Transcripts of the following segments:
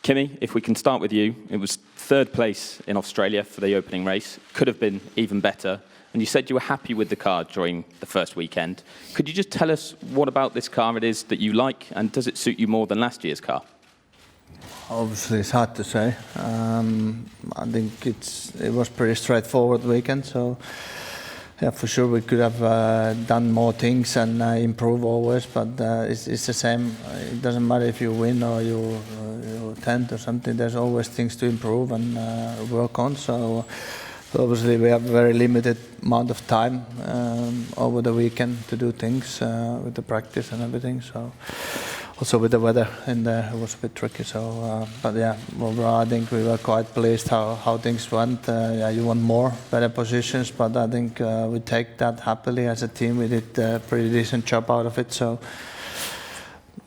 Kimi, if we can start with you, it was third place in Australia for the opening race. Could have been even better. And you said you were happy with the car during the first weekend. Could you just tell us what about this car it is that you like, and does it suit you more than last year's car? Obviously, it's hard to say. I think it was pretty straightforward weekend, so yeah, for sure we could have done more things and improve always. But it's the same. It doesn't matter if you win or you 10th or something. There's always things to improve and work on. So obviously we have a very limited amount of time over the weekend to do things with the practice and everything. So. Also with the weather in there, it was a bit tricky. So, but yeah, overall I think we were quite pleased how things went. Yeah, you want more, better positions, but I think we take that happily as a team. We did a pretty decent job out of it. So,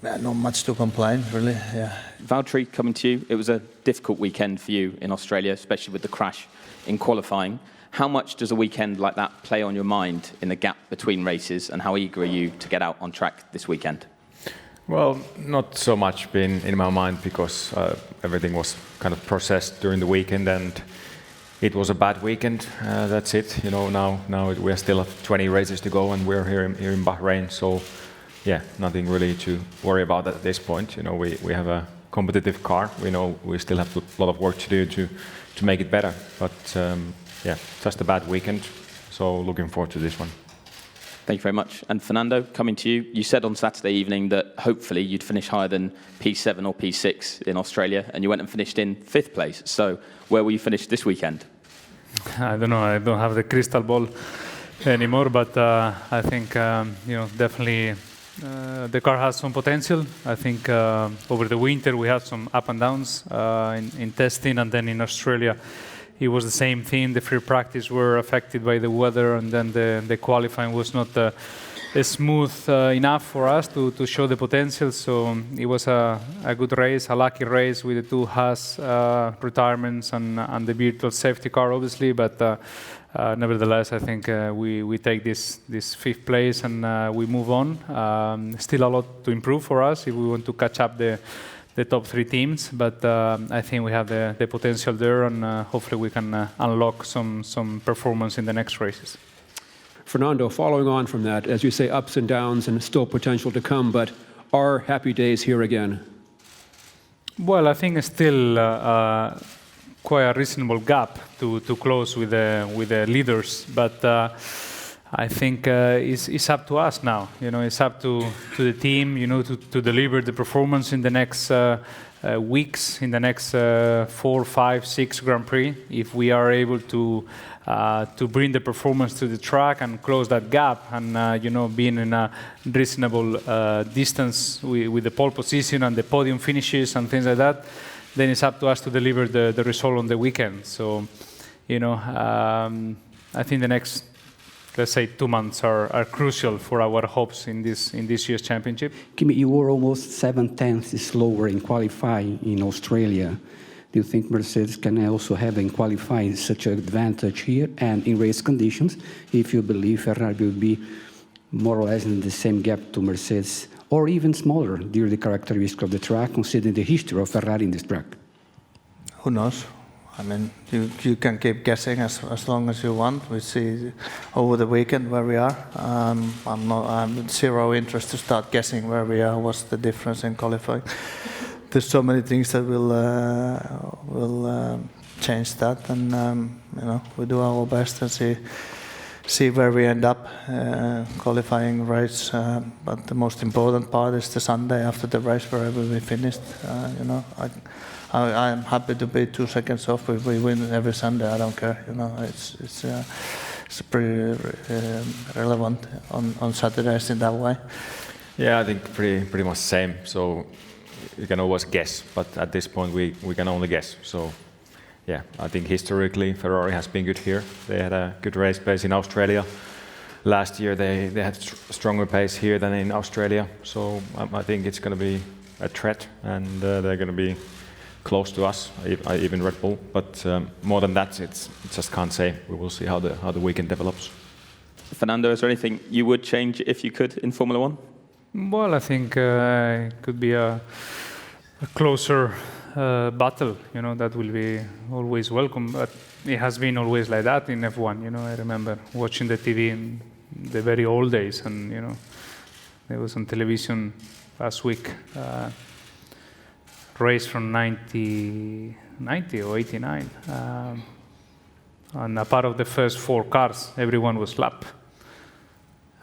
yeah, not much to complain, really. Yeah. Valtteri, coming to you, it was a difficult weekend for you in Australia, especially with the crash in qualifying. How much does a weekend like that play on your mind in the gap between races, and how eager are you to get out on track this weekend? Well, not so much been in my mind because everything was kind of processed during the weekend, and it was a bad weekend. That's it. You know, now we still have 20 races to go, and we're here in Bahrain. So, yeah, nothing really to worry about at this point. You know, we have a competitive car. We know we still have a lot of work to do to make it better. But yeah, just a bad weekend. So looking forward to this one. Thank you very much. And Fernando, coming to you, you said on Saturday evening that hopefully you'd finish higher than P7 or P6 in Australia, and you went and finished in 5th place. So where will you finish this weekend? I don't know. I don't have the crystal ball anymore, but I think you know, definitely the car has some potential. I think over the winter we had some up and downs in testing, and then in Australia it was the same thing. The free practice were affected by the weather, and then the qualifying was not smooth enough for us to show the potential. So it was a good race, a lucky race with the two Haas retirements and the virtual safety car, obviously. But nevertheless, I think we take this 5th place and we move on. Still a lot to improve for us if we want to catch up the top 3 teams, but I think we have the potential there, and hopefully we can unlock some performance in the next races. Fernando, following on from that, as you say, ups and downs and still potential to come, but are happy days here again? Well, I think it's still quite a reasonable gap to close with the leaders, but I think it's up to us now. You know, it's up to the team. You know, to deliver the performance in the next weeks, in the next 4, 5, 6 Grand Prix. If we are able to bring the performance to the track and close that gap, and you know, being in a reasonable distance with the pole position and the podium finishes and things like that, then it's up to us to deliver the result on the weekend. So, you know, I think the next, let's say, 2 months are crucial for our hopes in this year's championship. Kimi, you were almost 7/10 slower in qualifying in Australia. Do you think Mercedes can also have in qualifying such an advantage here and in race conditions, if you believe Ferrari will be more or less in the same gap to Mercedes, or even smaller due to the characteristics of the track, considering the history of Ferrari in this track? Who knows? I mean, you can keep guessing as long as you want. We see over the weekend where we are. I'm zero interest to start guessing where we are. What's the difference in qualifying? There's so many things that will change that, and you know, we do our best and see where we end up qualifying race. But the most important part is the Sunday after the race, wherever we finished. You know, I'm happy to be 2 seconds off if we win every Sunday. I don't care. You know, it's pretty relevant on Saturdays in that way. Yeah, I think pretty much the same. So you can always guess, but at this point we can only guess. So yeah, I think historically Ferrari has been good here. They had a good race pace in Australia. Last year they had stronger pace here than in Australia. So I think it's going to be a threat, and they're going to be close to us, even Red Bull. But more than that, it just can't say. We will see how the weekend develops. Fernando, is there anything you would change if you could in Formula One? Well, I think it could be a closer battle, that will be always welcome. But it has been always like that in F1. I remember watching the TV in the very old days, and there was on television last week race from 90 or 89, and a part of the first 4 cars, everyone was lapped.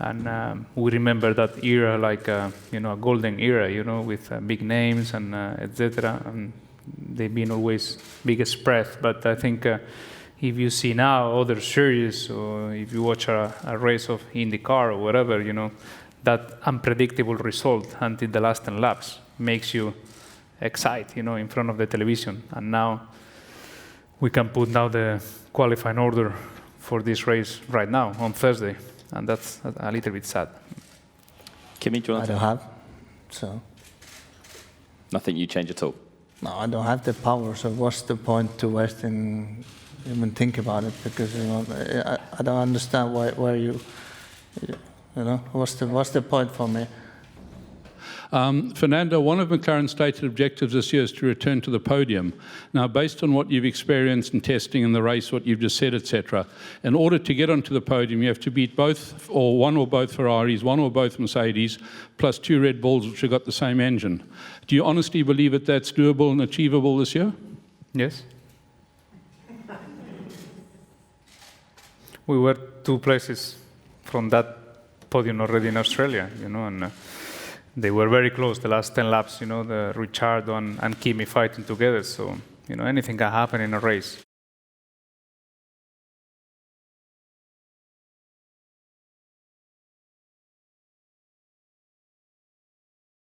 And we remember that era like a golden era, with big names and etc. And they've been always big spread. But I think if you see now other series, or if you watch a race of IndyCar or whatever, that unpredictable result until the last 10 laps makes you excited, in front of the television. And now we can put now the qualifying order for this race right now on Thursday. And that's a little bit sad. Kimi, do you want I to? don't have, so. Nothing you change at all? No, I don't have the power, so what's the point to waste in even think about it? Because I don't understand why you what's the point for me? Fernando, one of McLaren's stated objectives this year is to return to the podium. Now, based on what you've experienced in testing in the race, what you've just said, etc., in order to get onto the podium, you have to beat both, or one or both Ferraris, one or both Mercedes, plus 2 Red Bulls, which have got the same engine. Do you honestly believe that that's doable and achievable this year? Yes. We were 2 places from that podium already in Australia, and they were very close the last 10 laps, the Ricciardo and Kimi fighting together. So, anything can happen in a race.